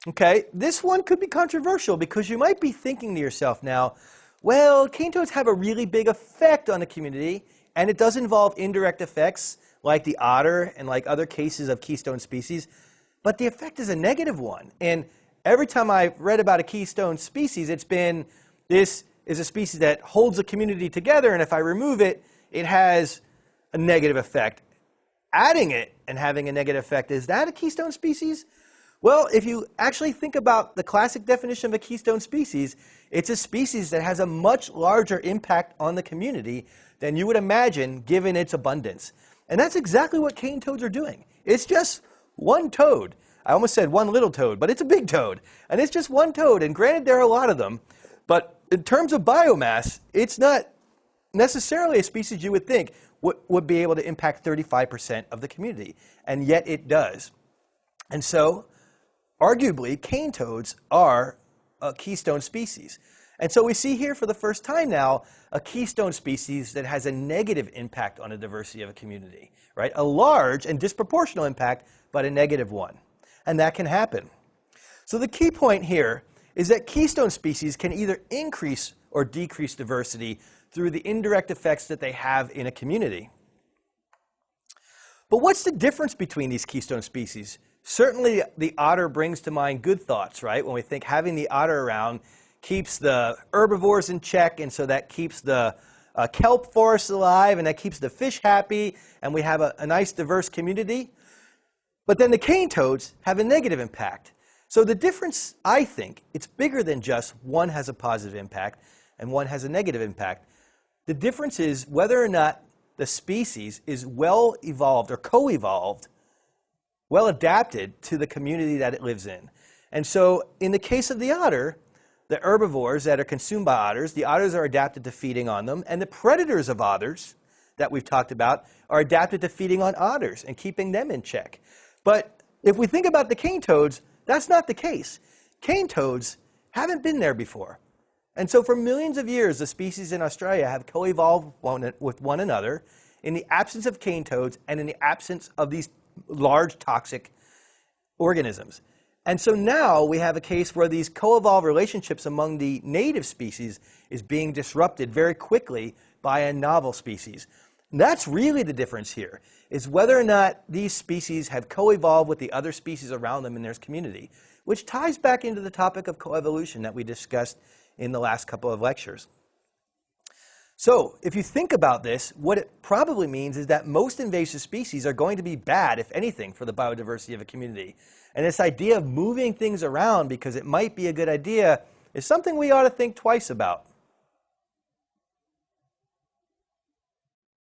Okay, this one could be controversial because you might be thinking to yourself now, well, cane toads have a really big effect on the community, and it does involve indirect effects like the otter and like other cases of keystone species, but the effect is a negative one. And every time I've read about a keystone species, it's been this is a species that holds the community together, and if I remove it, it has a negative effect. Adding it and having a negative effect, is that a keystone species? Well, if you actually think about the classic definition of a keystone species, it's a species that has a much larger impact on the community than you would imagine given its abundance. And that's exactly what cane toads are doing. It's just one toad. I almost said one little toad, but it's a big toad. And it's just one toad, and granted there are a lot of them, but in terms of biomass, it's not necessarily a species you would think would be able to impact 35% of the community, and yet it does. And so, arguably, cane toads are a keystone species. And so we see here for the first time now a keystone species that has a negative impact on the diversity of a community, right? A large and disproportional impact, but a negative one. And that can happen. So the key point here is that keystone species can either increase or decrease diversity through the indirect effects that they have in a community. But what's the difference between these keystone species? Certainly the otter brings to mind good thoughts, right? When we think having the otter around keeps the herbivores in check, and so that keeps the kelp forest alive, and that keeps the fish happy, and we have a nice diverse community. But then the cane toads have a negative impact. So the difference, I think, it's bigger than just one has a positive impact and one has a negative impact. The difference is whether or not the species is well evolved or co-evolved, well adapted to the community that it lives in. And so in the case of the otter, the herbivores that are consumed by otters, the otters are adapted to feeding on them, and the predators of otters that we've talked about are adapted to feeding on otters and keeping them in check. But if we think about the cane toads, that's not the case. Cane toads haven't been there before. And so for millions of years, the species in Australia have co-evolved with one another in the absence of cane toads and in the absence of these large toxic organisms. And so now we have a case where these co-evolved relationships among the native species is being disrupted very quickly by a novel species. And that's really the difference here, is whether or not these species have co-evolved with the other species around them in their community, which ties back into the topic of coevolution that we discussed in the last couple of lectures. So if you think about this, what it probably means is that most invasive species are going to be bad, if anything, for the biodiversity of a community. And this idea of moving things around because it might be a good idea is something we ought to think twice about.